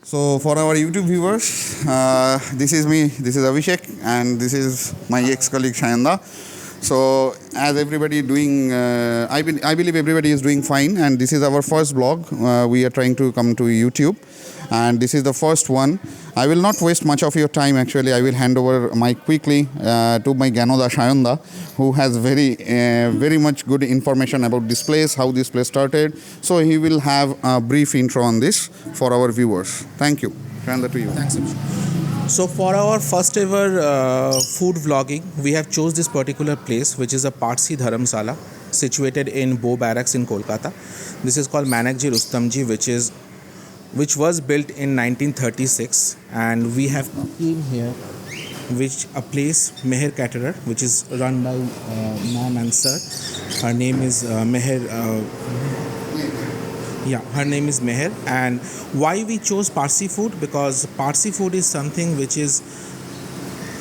So for our YouTube viewers, this is me, this is Abhishek, and this is my ex-colleague Shayanda. So as everybody doing, I believe everybody is doing fine, and this is our first vlog. We are trying to come to YouTube, and this is the first one. I will not waste much of your time. Actually, I will hand over mic quickly to my Ganoda Shayanda, who has very much good information about this place, how this place started. So he will have a brief intro on this for our viewers. Thank you. Shayanda, to you. Thanks, Abhishek. So for our first ever food vlogging, we have chose this particular place, which is a Parsi Dharamsala situated in Bow Barracks in Kolkata. This is called Manakji Rustamji, which was built in 1936, and we have came here, which a place Meher Caterer, which is run by ma'am and sir. Her name is Meher. Her name is Meher. And why we chose Parsi food? Because Parsi food is something which is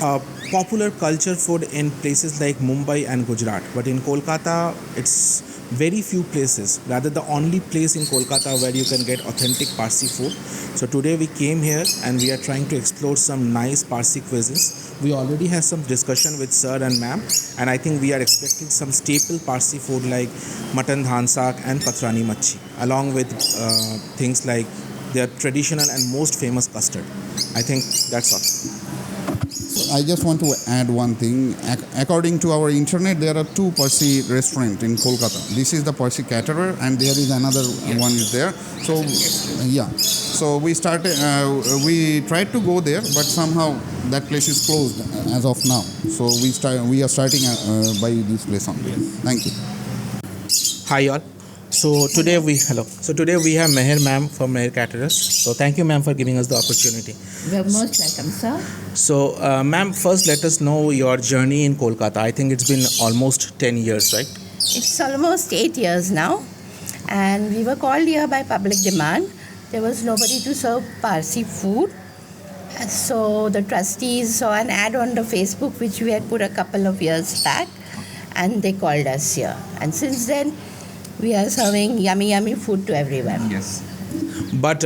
a popular culture food in places like Mumbai and Gujarat. But in Kolkata, it's very few places, rather the only place in Kolkata where you can get authentic Parsi food. So today we came here and we are trying to explore some nice Parsi cuisines. We already had some discussion with sir and ma'am, and I think we are expecting some staple Parsi food like mutton dhan saag and patrani machi, along with things like their traditional and most famous custard. I think that's all. I just want to add one thing. According to our internet, there are two Parsi restaurants in Kolkata. This is the Parsi Caterer, and there is another one is there. So, So we tried to go there, but somehow that place is closed as of now. So we are starting by this place only. Thank you. Hi all. So today we have Meher ma'am from Meher Caterers. So thank you ma'am for giving us the opportunity. You are most welcome, sir. So ma'am, first let us know your journey in Kolkata. I think it's been almost 10 years, right? It's almost 8 years now, and we were called here by public demand. There was nobody to serve Parsi food. So the trustees saw an ad on the Facebook which we had put a couple of years back, and they called us here. And since then, we are serving yummy food to everyone. Yes. But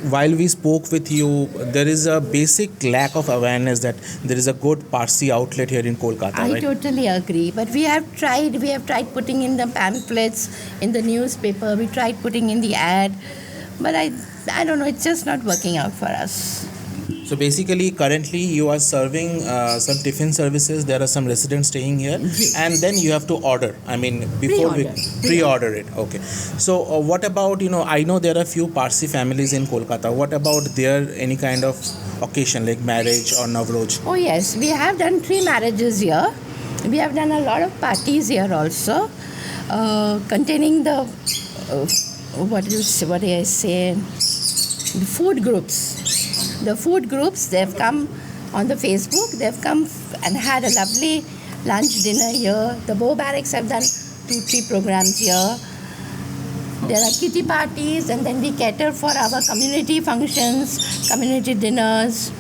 while we spoke with you, there is a basic lack of awareness that there is a good Parsi outlet here in Kolkata, I right? totally agree. But we have tried putting in the pamphlets, in the newspaper. We tried putting in the ad. But I don't know, it's just not working out for us. So basically, currently you are serving some tiffin services. There are some residents staying here, and then you have to order. I mean, before we pre-order it. Okay. So what about, I know there are few Parsi families in Kolkata. What about their any kind of occasion like marriage or Navroj? Oh yes, we have done 3 marriages here. We have done a lot of parties here also, containing the the food groups. The food groups, they've come on the Facebook, they've come and had a lovely lunch dinner here. The Bow Barracks have done 2-3 programs here. There are kitty parties, and then we cater for our community functions, community dinners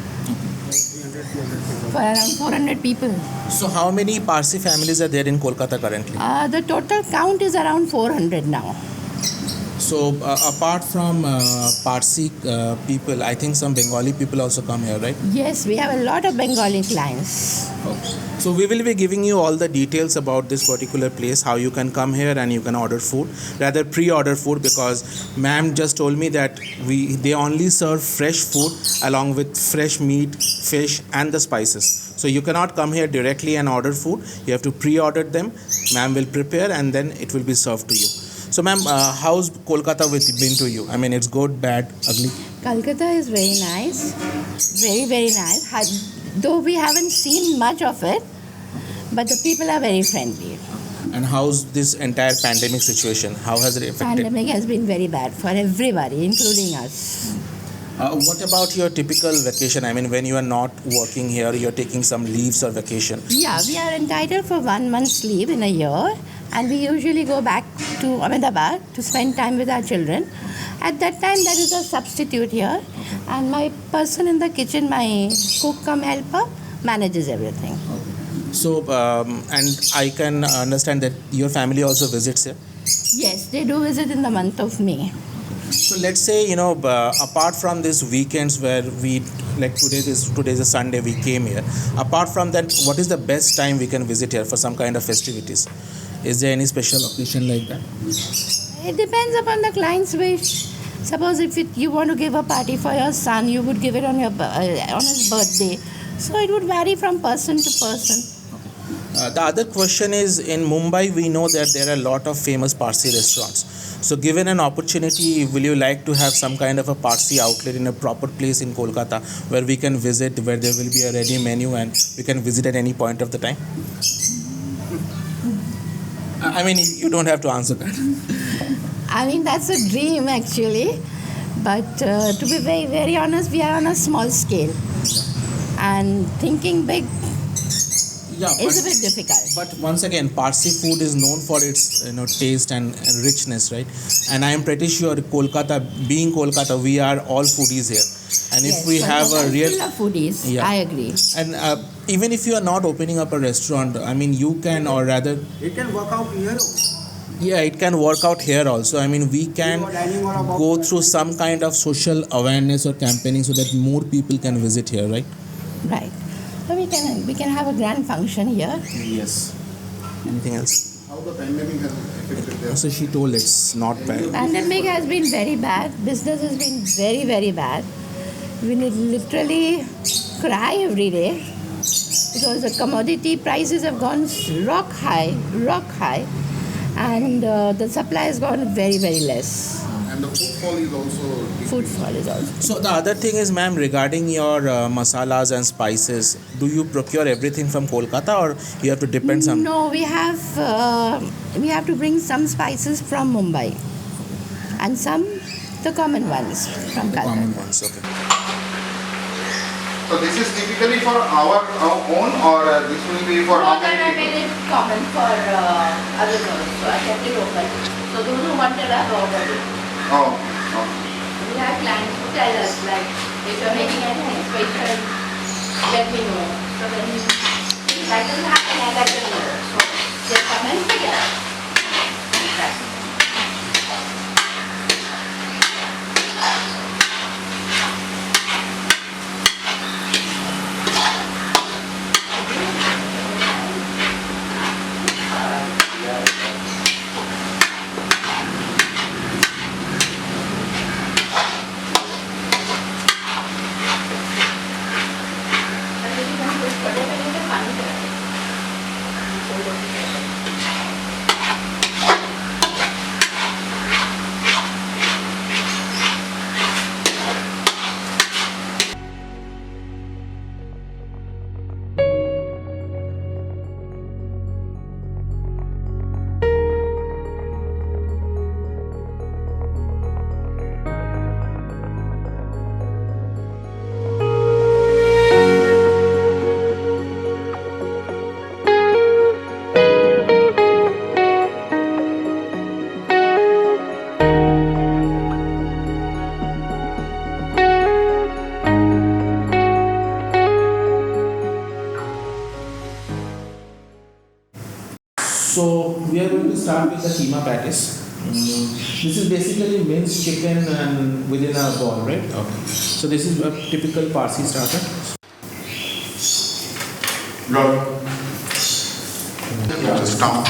for around 400 people. So how many Parsi families are there in Kolkata currently? The total count is around 400 now. So apart from Parsi people, I think some Bengali people also come here, right? Yes, we have a lot of Bengali clients. Okay. So we will be giving you all the details about this particular place, how you can come here and you can order food, rather pre-order food, because ma'am just told me that they only serve fresh food along with fresh meat, fish and the spices. So you cannot come here directly and order food. You have to pre-order them. Ma'am will prepare and then it will be served to you. So ma'am, how's Kolkata been to you? I mean, it's good, bad, ugly? Kolkata is very nice. Very, very nice. Though we haven't seen much of it, but the people are very friendly. And how's this entire pandemic situation? How has it affected? Pandemic has been very bad for everybody, including us. What about your typical vacation? I mean, when you are not working here, you're taking some leaves or vacation? Yeah, we are entitled for 1 month's leave in a year, and we usually go back to Ahmedabad to spend time with our children. At that time, there is a substitute here, and my person in the kitchen, my cook cum helper, manages everything. So, and I can understand that your family also visits here? Yes, they do visit in the month of May. So let's say apart from these weekends where we like today's a Sunday we came here. Apart from that, what is the best time we can visit here for some kind of festivities? Is there any special occasion like that? It depends upon the client's wish. Suppose if you want to give a party for your son, you would give it on on his birthday. So it would vary from person to person. The other question is, in Mumbai we know that there are a lot of famous Parsi restaurants. So given an opportunity, will you like to have some kind of a Parsi outlet in a proper place in Kolkata where we can visit, where there will be a ready menu and we can visit at any point of the time? I mean, you don't have to answer that. I mean, that's a dream actually. But to be very, very honest, we are on a small scale. And thinking big is a bit difficult. But once again, Parsi food is known for its taste and richness, right? And I am pretty sure being Kolkata, we are all foodies here. And if we have a real full of foodies, yeah. I agree. And even if you are not opening up a restaurant, I mean, you can, or rather, It can work out here. yeah, it can work out here also. I mean, we can go through some kind of social awareness or campaigning so that more people can visit here, right? Right. So we can have a grand function here. Yes. Anything else? How the pandemic has affected their So she told it's not bad. Pandemic has been very bad. Business has been very, very bad. We literally cry every day because the commodity prices have gone rock high, and the supply has gone very, very less. and the footfall is also Footfall is also. So the other thing is, ma'am, regarding your masalas and spices, do you procure everything from Kolkata or you have to depend some? No, we have to bring some spices from Mumbai, and some the common ones from The Calcutta. common ones, okay. So this is typically for our own, or this will be for how many people? made it common for others also. I kept it open. So those who wanted have ordered it. Oh, We have clients who tell us like, if you're making anything special, let me know. So when that doesn't happen, I let them know. So they come and figure out. That's it. So we are going to start with the keema patties. This is basically minced chicken and within a ball, right? Okay. So this is a typical Parsi starter. just count.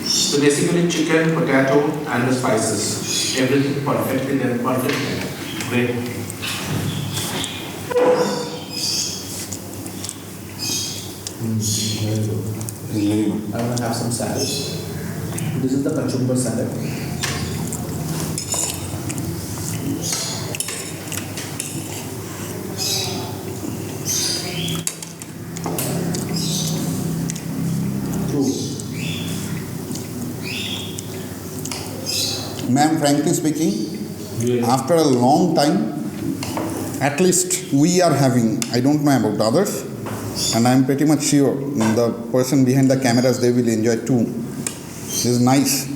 So basically chicken, potato and the spices. Everything perfectly there, perfect. Great. I want to have some salad. This is the kachumber salad. Ma'am, frankly speaking, after a long time, at least we are having, I don't know about others, and I'm pretty much sure the person behind the cameras, they will enjoy too. This is nice.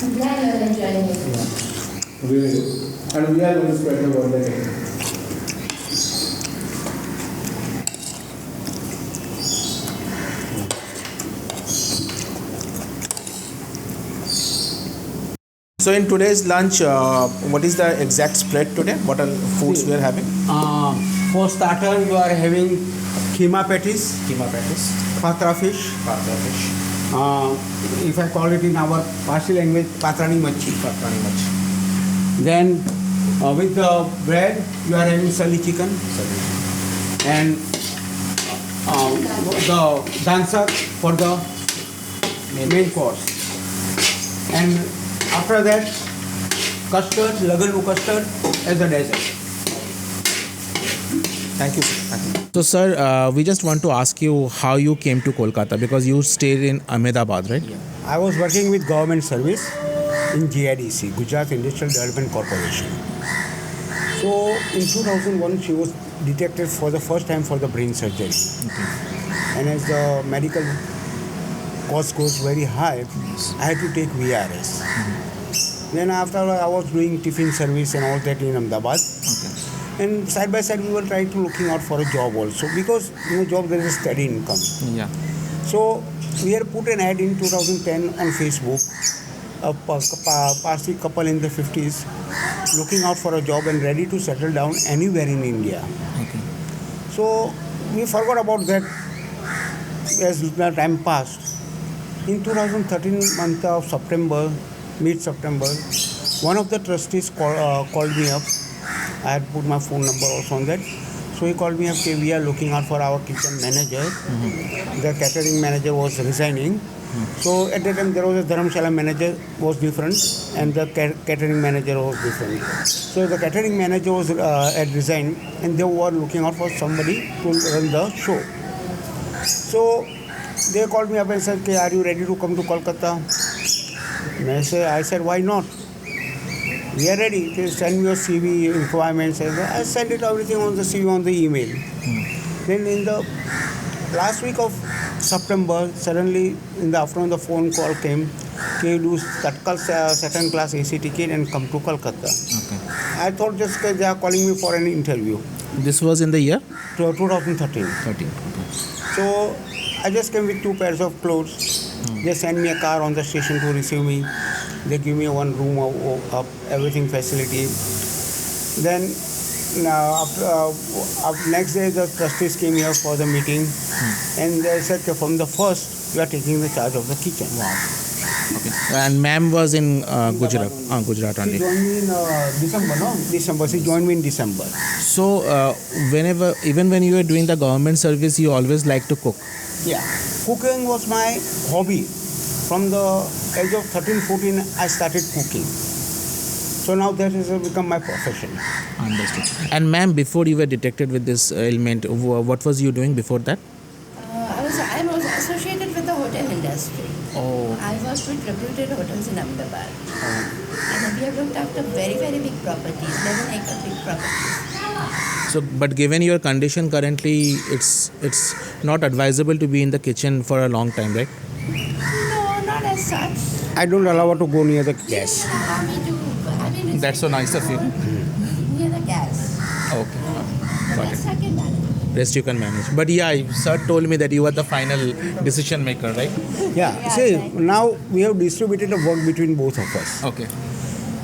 I'm glad you're enjoying it. Really good. And we are going to spread the word again. So in today's lunch, what is the exact spread today? What are foods we are having? For starter, you are having keema patties, Keema patties, patra fish. patra fish, If I call it in our Parsi language, patrani machi. patrani machi. Then with the bread, you are having sali chicken and the dansak for the main course. And after that, custard, laganu custard as a dessert. Thank you. So, sir, we just want to ask you how you came to Kolkata because you stayed in Ahmedabad, right? I was working with government service in GIDC, Gujarat Industrial Development Corporation. So in 2001, she was detected for the first time for the brain surgery. And as the medical cost goes very high, I had to take VRS. Then after I was doing tiffin service and all that in Ahmedabad. And side by side we were trying to looking out for a job also because job there is a steady income. Yeah. So we had put an ad in 2010 on Facebook, a Parsi couple in the 50s looking out for a job and ready to settle down anywhere in India. Okay. So we forgot about that as the time passed. In 2013 month of September, mid-September, one of the trustees called me up. I had put my phone number also on that. So he called me up, okay, we are looking out for our kitchen manager. The catering manager was resigning. So at that time there was a Dharamshala manager was different and the catering manager was different. So the catering manager was had resigned and they were looking out for somebody to run the show. So they called me up and said, okay, are you ready to come to Kolkata? And I said, why not? We are ready. They send me your CV requirements. I sent it everything on the CV on the email. Then in the last week of September, suddenly in the afternoon the phone call came. Can you do Tatkal second class AC ticket and come to Kolkata? Okay. I thought just they are calling me for an interview. This was in the year 2013. 13. So I just came with 2 pairs of clothes. They sent me a car on the station to receive me. They give me one room of everything facility. Then after next day the trustees came here for the meeting and they said okay, from the first you are taking the charge of the kitchen. Okay. And ma'am was in Gujarat. Gujarat She only. joined me in December, no? December. She joined me in December. So even when you were doing the government service, you always like to cook. Yeah. Cooking was my hobby. From the age of 13, 14, I started cooking. So now that has become my profession. Understood. And ma'am, before you were detected with this ailment, what was you doing before that? I was associated with the hotel industry. Oh. I worked with reputed hotels in Ahmedabad. And we have looked after very, very big properties, 11-acre big properties. So, but given your condition currently, it's not advisable to be in the kitchen for a long time, right? No, not as such. I don't allow her to go near the gas. Allow me to, it's That's so nice of you. near the gas. Okay. The rest I can manage. Rest you can manage. But yeah, sir told me that you are the final decision maker, right? Yeah. Yeah, See, right. now we have distributed the work between both of us. Okay.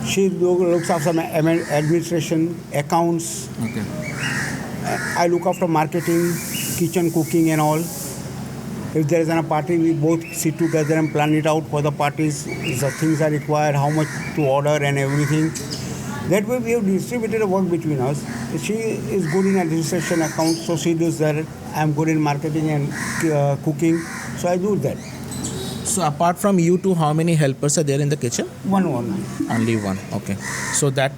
She looks after my administration, accounts. Okay. I look after marketing, kitchen, cooking and all. If there is a party, we both sit together and plan it out for the parties. The things are required, how much to order and everything. That way we have distributed the work between us. She is good in administration accounts, so she does that. I am good in marketing and cooking, so I do that. So apart from you two, how many helpers are there in the kitchen? One. Only one. Okay. So that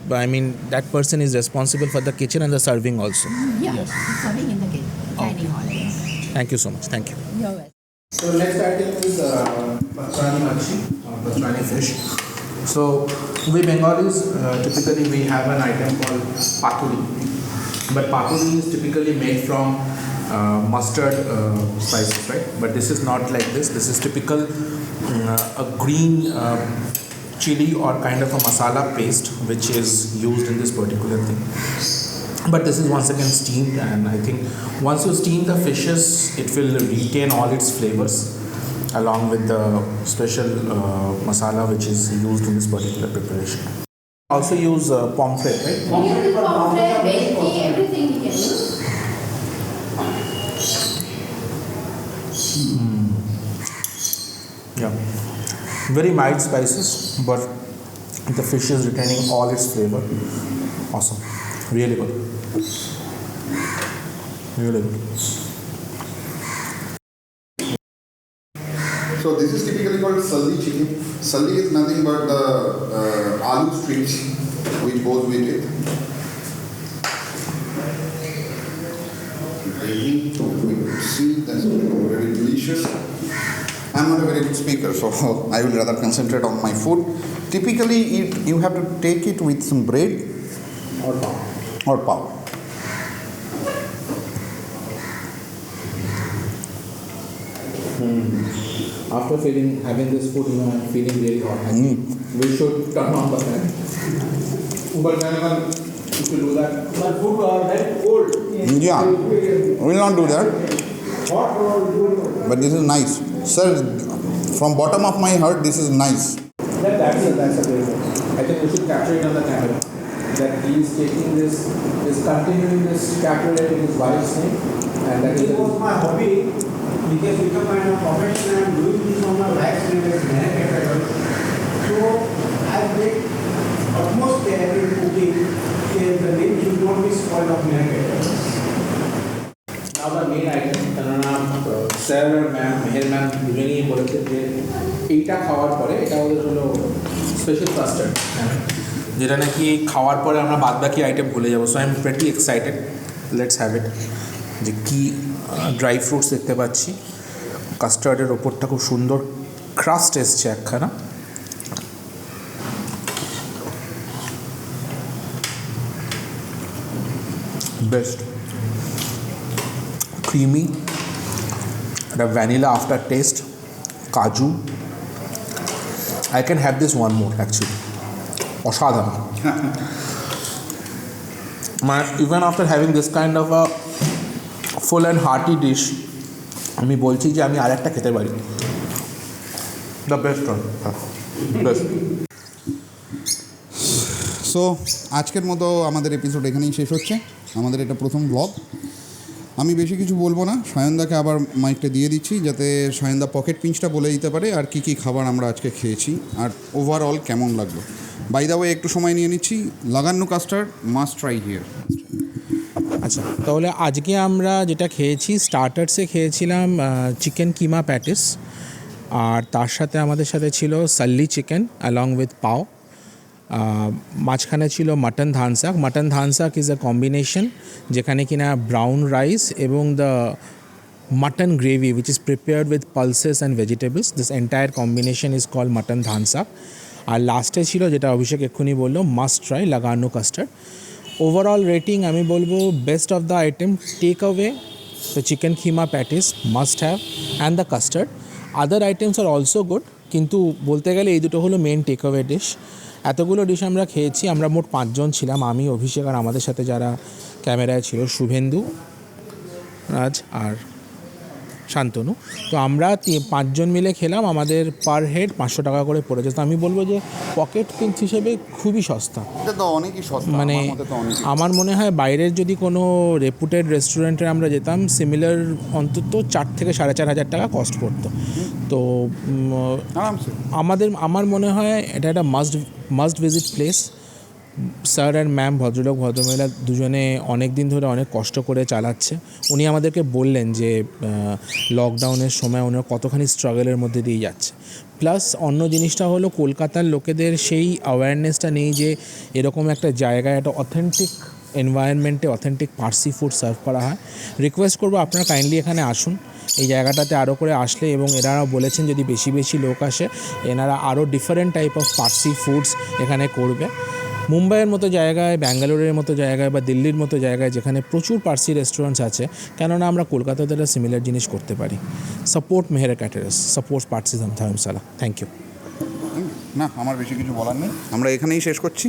person is responsible for the kitchen and the serving also. Yeah, serving in the kitchen, dining hall. Yes. Thank you so much. Thank you. You're welcome. So next item is patrani machi or patrani fish. So we Bengalis typically we have an item called paturi, but paturi is typically made from mustard spices, right? But this is not like this. This is typical a green chili or kind of a masala paste which is used in this particular thing. But this is once again steamed, and I think once you steam the fishes, it will retain all its flavors. along with the special masala which is used in this particular preparation. Also use pomfret, right? Everything you can use. Yeah, very mild spices, but the fish is retaining all its flavor. Awesome, really good, really good. So this is typically called salli chicken. Salli is nothing but the aloo strips which goes with it. We see that's very delicious. I'm not a very good speaker, so I will rather concentrate on my food. Typically, you have to take it with some bread or pav. After having this food, I'm feeling really hot. We should turn on the fan. But then if you do that, But food are very cold. Yeah, we will not do that. But this is nice. Sir, from bottom of my heart, this is nice. that's a great one. I think we should capture it on the camera. That he is taking this, is continuing this capturing his wife's name, and that is It was my hobby because become my profession. I am doing this on my life's name as narrator. So I make utmost care in cooking. The name should not be spoiled of narrator. now the main item. কেননা sir ma'am Meher ma'am দুজনেই বলেছে যে এইটা খাওয়ার পরে এটা ওদের হলো স্পেশাল কাস্টার্ড, যেটা নাকি খাওয়ার পরে আমরা বাদ বাকি আইটেম ভুলে যাবো। So I am pretty excited, let's have it. যে কী ড্রাই ফ্রুটস দেখতে পাচ্ছি, কাস্টার্ডের ওপরটা খুব সুন্দর ক্রাস্ট এসছে একখানা। বেস্ট ক্রিমি, একটা ভ্যানিলা আফটার টেস্ট, কাজু। I can have this one more actually. অসাধারণ। Even after having this kind of a full and hearty dish, আমি বলছি যে আমি আরেকটা খেতে পারি। The best one, best. So আজকের মতো আমাদের এপিসোড এখানেই শেষ হচ্ছে। আমাদের এটা প্রথম ব্লগ। আমি বেশি কিছু বলবো না, সায়নদাকে আবার মাইকটা দিয়ে দিচ্ছি যাতে সায়নদা পকেট পিঞ্চটা বলে দিতে পারে আর কী কী খাবার আমরা আজকে খেয়েছি আর ওভারঅল কেমন লাগলো। বাই দ্য ওয়ে একটু সময় নিয়ে নিচ্ছি, লাগান্নু কাস্টার্ড মাস্ট ট্রাই হিয়ার। আচ্ছা, তাহলে আজকে আমরা যেটা খেয়েছি, স্টার্টার্সে খেয়েছিলাম চিকেন কিমা প্যাটিস, আর তার সাথে আমাদের সাথে ছিল সাল্লি চিকেন অ্যালং উইথ পাও। মাঝখানে ছিল mutton dhansak. Mutton dhansak is a combination যেখানে কিনা ব্রাউন রাইস এবং the mutton gravy which is prepared with pulses and vegetables. This entire combination is called mutton dhansak. আর লাস্টে ছিল যেটা অভিষেক এক্ষুনি বললো, মাস্ট ট্রাই লাগানো কাস্টার্ড। ওভারঅল রেটিং আমি বলবো best of the item take away the chicken keema patties must have and the custard. Other items আর অলসো গুড, কিন্তু বলতে গেলে এই দুটো হলো মেন টেক অ্যাওয়ে ডিশ। এতগুলো ডিশ আমরা খেয়েছি, আমরা মোট 5 জন ছিলাম, আমি, অভিষেক আর আমাদের সাথে যারা ক্যামেরায় ছিল শুভেন্দু, রাজ আর শান্তনু। তো আমরা 5 জন মিলে খেলাম, আমাদের পার হেড 500 টাকা করে পড়েছে। তো আমি বলবো যে পকেট পিঞ্চ হিসেবে খুবই সস্তা। এটা তো অনেকই সস্তা, মানে আমার মনে হয় বাইরের যদি কোনো রেপুটেড রেস্টুরেন্টে আমরা যেতাম, সিমিলার অন্তত 4 থেকে 4,500 টাকা কস্ট পড়তো। তো আমার মনে হয় এটা একটা must visit place. Sir and ma'am, ভদ্রলোক ভদ্রমহিলা দুজনে অনেক দিন ধরে অনেক কষ্ট করে চালাচ্ছে। উনি আমাদেরকে বললেন যে লকডাউনের সময় ওনারা কতখানি স্ট্রাগলের মধ্যে দিয়ে যাচ্ছে। প্লাস অন্য জিনিসটা হলো কলকাতার লোকেদের সেই অ্যাওয়ারনেসটা নেই যে এরকম একটা জায়গায় একটা অথেন্টিক এনভায়রনমেন্টে অথেন্টিক পার্সি ফুড সার্ভ করা হয়। রিকোয়েস্ট করবো আপনারা কাইন্ডলি এখানে আসুন, এই জায়গাটাতে আরও করে আসলে, এবং এনারা বলেছেন যদি বেশি বেশি লোক আসে এনারা আরও different type of Parsi foods এখানে করবে। মুম্বাইয়ের মতো জায়গায়, ব্যাঙ্গালোরের মতো জায়গায় বা দিল্লির মতো জায়গায় যেখানে প্রচুর পার্সি রেস্টুরেন্টস আছে, কেননা আমরা কলকাতাতে একটা সিমিলার জিনিস করতে পারি। Support Meher caterers, support Parsi Dharamshala. Thank you. না, আমার বেশি কিছু বলার নেই, আমরা এখানেই শেষ করছি।